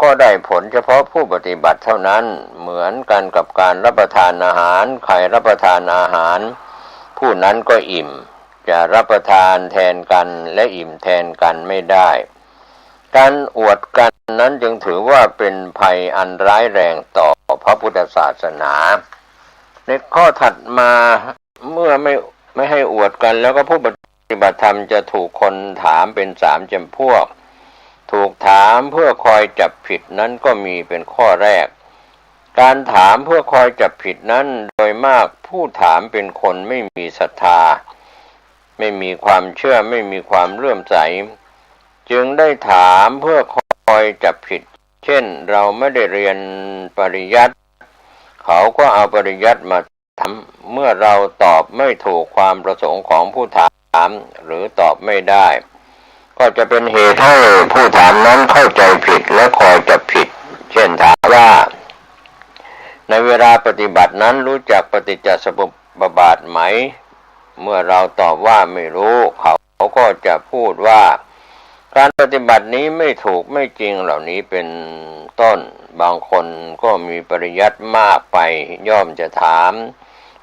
ก็ได้ผลเฉพาะผู้ปฏิบัติเท่านั้นเหมือนกันกับการรับประทานอาหารใครรับประทานอาหารผู้นั้นก็อิ่มจะรับประทานแทนกันและอิ่มแทนกันไม่ได้การอวดกันนั้นจึงถือว่าเป็นภัยอันร้ายแรงต่อพระพุทธศาสนาในข้อถัดมาเมื่อไม่ให้อวดกันแล้วก็ผู้ปฏิบัติธรรมจะถูกคนถามเป็น3 จำพวกถูกถามเพื่อคอยจับผิดนั้นก็มีเป็นข้อแรกการถามเพื่อคอยจับผิดนั้นโดยมากผู้ถามเป็นคนไม่มีศรัทธาไม่มีความเชื่อไม่มีความเลื่อมใสจึงได้ถามเพื่อคอยจับผิดเช่นเราไม่ได้เรียนปริยัติเขาก็เอาปริยัติมาถามเมื่อเราตอบไม่ถูกความประสงค์ของผู้ถามหรือตอบไม่ได้ก็จะเป็นเหตุให้ผู้ถามนั้นเข้าใจผิดและคอยจับผิดเช่นถามว่าในเวลาปฏิบัตินั้นรู้จักปฏิจจสมุปบาทไหมเมื่อเราตอบว่าไม่รู้เขาก็จะพูดว่าการปฏิบัตินี้ไม่ถูกไม่จริงเหล่านี้เป็นต้นบางคนก็มีปริยัติมากไปย่อมจะถาม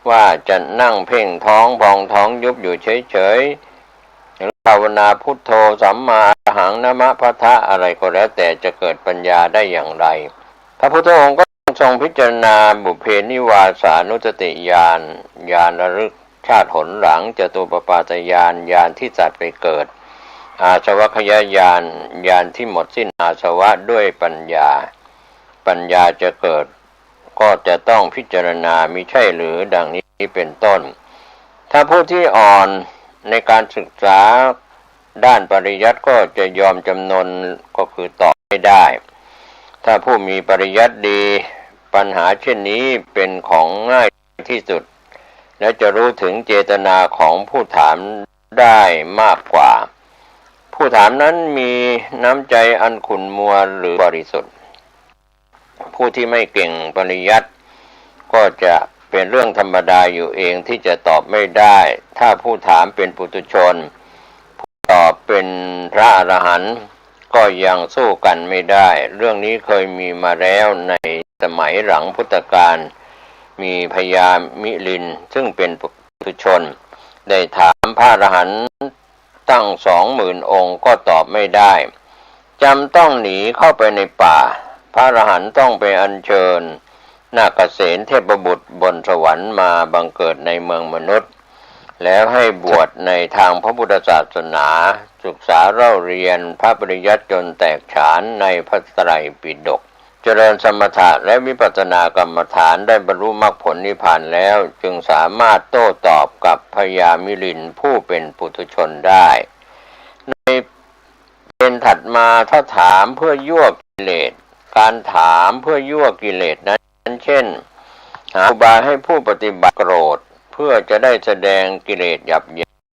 ว่าจะนั่งเพ่งท้องพองท้องยุบอยู่เฉยๆภาวนาพุทโธสัมมาอรหังนะมะพะทะอะไรก็แล้วแต่จะเกิดปัญญาได้อย่างไรพระพุทธองค์ก็ทรงพิจารณาบุพเพนิวาสานุสติญาณญาณระลึกชาติหนหลังจตุปปาตญาณญาณที่สัตว์ไปเกิดอาสวะขยญาณญาณที่หมดสิ้นอาสวะด้วยปัญญาจะเกิดก็จะต้องพิจารณามิใช่หรือดังนี้เป็นต้นถ้าผู้ที่อ่อนในการศึกษาด้านปริยัติก็จะยอมจำนนก็คือตอบไม่ได้ถ้าผู้มีปริยัติดีปัญหาเช่นนี้เป็นของง่ายที่สุดและจะรู้ถึงเจตนาของผู้ถามได้มากกว่าผู้ถามนั้นมีน้ำใจอันขุ่นมัวหรือบริสุทธิ์ผู้ที่ไม่เก่งปริยัติก็จะเป็นเรื่องธรรมดาอยู่เองที่จะตอบไม่ได้ถ้าผู้ถามเป็นปุถุชนผู้ตอบเป็นพระอรหันต์ก็ยังสู้กันไม่ได้เรื่องนี้เคยมีมาแล้วในสมัยหลังพุทธกาลมีพญามิลินซึ่งเป็นปุถุชนได้ถามพระอรหันต์ตั้ง20,000 องค์ก็ตอบไม่ได้จำต้องหนีเข้าไปในป่าพระอรหันต์ต้องไปอัญเชิญนาคเสนเทพบุตรบนสวรรค์มาบังเกิดในเมืองมนุษย์แล้วให้บวชในทางพระพุทธศาสนาศึกษาเล่าเรียนพระปริยัติจนแตกฉานในพระไตรปิฎกเจริญสมถะและวิปัสสนากรรมฐานได้บรรลุมรรคผลนิพพานแล้วจึงสามารถโต้ตอบกับพญามิลินผู้เป็นปุถุชนได้ในเป็นถัดมาถ้าถามเพื่อยั่วกิเลสการถามเพื่อยั่วกิเลสนั้นเช่นหาอุบายให้ผู้ปฏิบัติโกรธเพื่อจะได้แสดงกิเลสห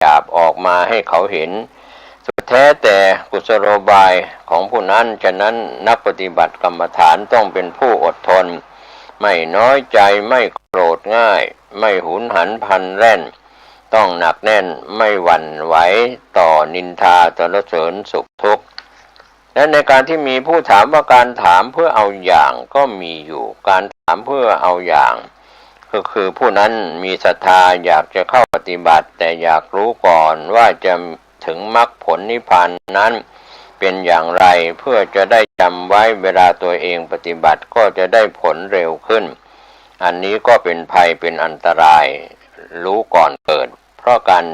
ยาบออกมาให้เขาเห็นสุดแท้แต่กุศโลบายของผู้นั้นฉะนั้นนักปฏิบัติกรรมฐานต้องเป็นผู้อดทนไม่น้อยใจไม่โกรธง่ายไม่หุนหันพลันแล่นต้องหนักแน่นไม่หวั่นไหวต่อนินทาสรรเสริญสุขทุกข์และในการที่มีผู้ถามว่าการถามเพื่อเอาอย่างก็มีอยู่การถามเพื่อเอาอย่างก็คือผู้นั้นมีศรัทธาอยากจะเข้าปฏิบัติแต่อยากรู้ก่อนว่าจะถึงมรรคผลนิพพานนั้นเป็นอย่างไรเพื่อจะได้จำไว้เวลาตัวเองปฏิบัติก็จะได้ผลเร็วขึ้นอันนี้ก็เป็นภัยเป็นอันตรายรู้ก่อนเกิดเพราะการ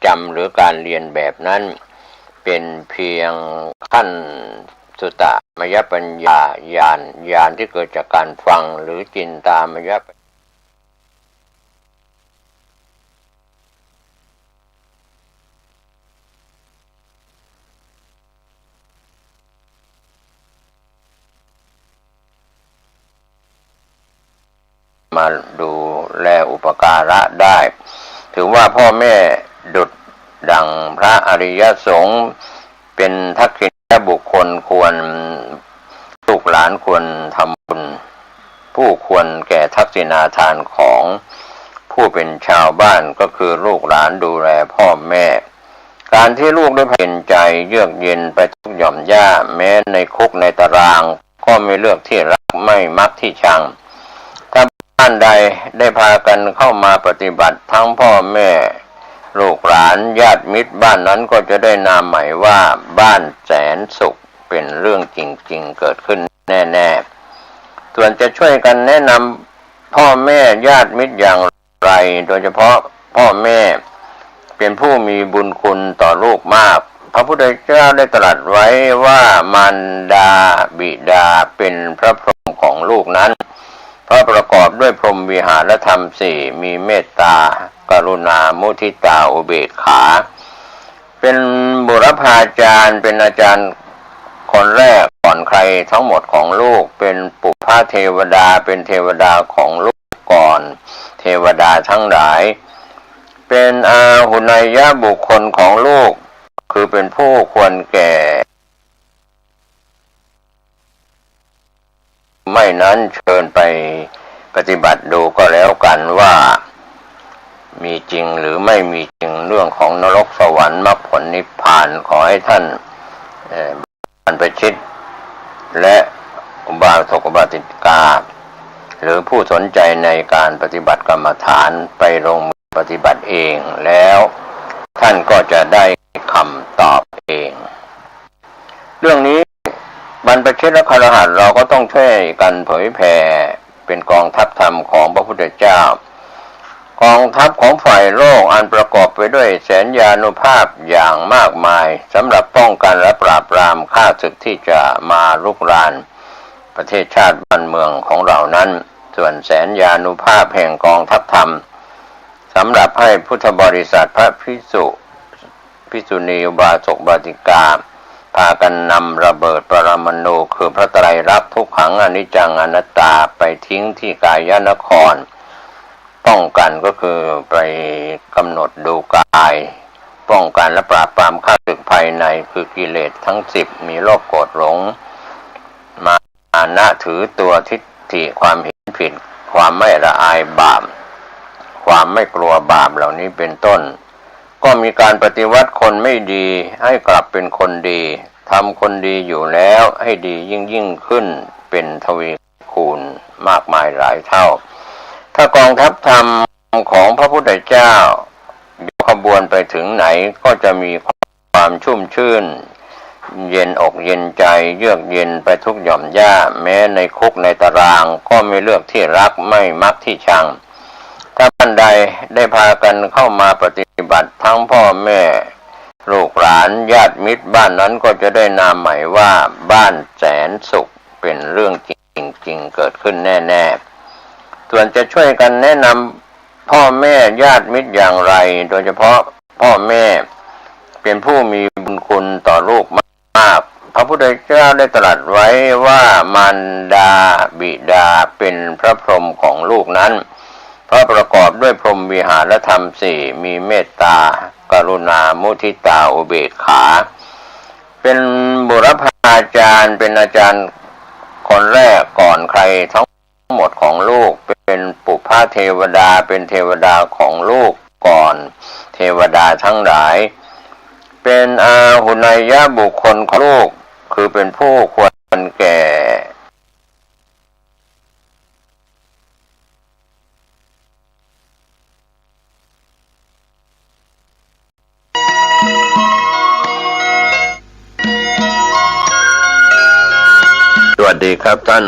จำหรือการเรียนแบบนั้นเป็นเพียงขั้นสุตตมยปัญญาญาณที่เกิดจากการฟังหรือจินตามยปัญญามาดูแลอุปการะได้ถือว่าพ่อแม่ดุจดังพระอริยสงฆ์เป็นทักษิณบุคคลควรลูกหลานควรทำบุญผู้ควรแก่ทักษิณาทานของผู้เป็นชาวบ้านก็คือลูกหลานดูแลพ่อแม่การที่ลูกได้เพียรใจเยือกเย็นไปทุกหย่อมย่าแม้ในคุกในตาราง ก็ไม่เลือกที่รักไม่มักที่ชังถ้าบ้านใดได้พากันเข้ามาปฏิบัติทั้งพ่อแม่ลูกหลานญาติมิตรบ้านนั้นก็จะได้นามใหม่ว่าบ้านแสนสุขเป็นเรื่องจริงๆเกิดขึ้นแน่ๆส่วนจะช่วยกันแนะนำพ่อแม่ญาติมิตรอย่างไรโดยเฉพาะพ่อแม่เป็นผู้มีบุญคุณต่อลูกมากพระพุทธเจ้าได้ตรัสไว้ว่ามารดาบิดาเป็นพระพรหมของลูกนั้นเพราะประกอบด้วยพรหมวิหารธรรมสี่มีเมตตากรุณามุทิตาอุเบกขาเป็นบุรพาจารย์เป็นอาจารย์คนแรกก่อนใครทั้งหมดของลูกเป็นปุพพเทวดาเป็นเทวดาของลูกก่อนเทวดาทั้งหลายเป็นอาหุนยะบุคคลของลูกคือเป็นผู้ควรแก่ไม่นั้นเชิญไปปฏิบัติดูก็แล้วกันว่ามีจริงหรือไม่มีจริงเรื่องของนรกสวรรค์มรรคผลนิพพานขอให้ท่านบรรพชิตและอุบาสกอุบาสิกาหรือผู้สนใจในการปฏิบัติกรรมฐานไปลงมือปฏิบัติเองแล้วท่านก็จะได้คำตอบเองเรื่องนี้บรรพชิตและคฤหัสถ์เราก็ต้องช่วยกันเผยแผ่เป็นกองทัพธรรมของพระพุทธเจ้ากองทัพของฝ่ายโลกอันประกอบไปด้วยแสนยานุภาพอย่างมากมายสำหรับป้องกันและปราบปรามข้าศึกที่จะมารุกรานประเทศชาติบ้านเมืองของเรานั้นส่วนแสนยานุภาพแห่งกองทัพธรรมสำหรับให้พุทธบริษัทพระภิกษุณีอุบาสกอุบาสิกาพากันนำระเบิดปรมาณูคือพระไตรลักษณ์ทุกขังอนิจจังอนัตตาไปทิ้งที่กายนครป้องกันก็คือไปกำหนดดูกายป้องกันและปราบปรามข้าศึกภายในคือกิเลสทั้ง10มีโลภโกรธหลงมานะถือตัวทิฏฐิความเห็นผิดความไม่ละอายบาปความไม่กลัวบาปเหล่านี้เป็นต้นก็มีการปฏิวัติคนไม่ดีให้กลับเป็นคนดีทำคนดีอยู่แล้วให้ดียิ่งขึ้นเป็นทวีคูณมากมายหลายเท่าถ้ากองทัพธรรมของพระพุทธเจ้ายกขบวนไปถึงไหนก็จะมีความชุ่มชื่นเย็นอกเย็นใจเยือกเย็นไปทุกหย่อมย่าแม้ในคุกในตารางก็ไม่เลือกที่รักไม่มักที่ชังถ้าท่านใดได้พากันเข้ามาปฏิบัติทั้งพ่อแม่ลูกหลานญาติมิตรบ้านนั้นก็จะได้นามใหม่ว่าบ้านแสนสุขเป็นเรื่องจริงๆเกิดขึ้นแน่ๆส่วนจะช่วยกันแนะนำพ่อแม่ญาติมิตรอย่างไรโดยเฉพาะพ่อแม่เป็นผู้มีบุญคุณต่อลูกมากพระพุทธเจ้าได้ตรัสไว้ว่ามารดาบิดาเป็นพระพรหมของลูกนั้นเพราะประกอบด้วยพรหมวิหารธรรมสี่มีเมตตากรุณามุทิตาอุเบกขาเป็นบุรพาจารย์เป็นอาจารย์คนแรกก่อนใครทั้งหมดของลูกเป็นปุพพเทวดาเป็นเทวดาของลูกก่อนเทวดาทั้งหลายเป็นอาหุนยะบุคคลของลูกคือเป็นผู้ควรแก่สวัสดีครับท่าน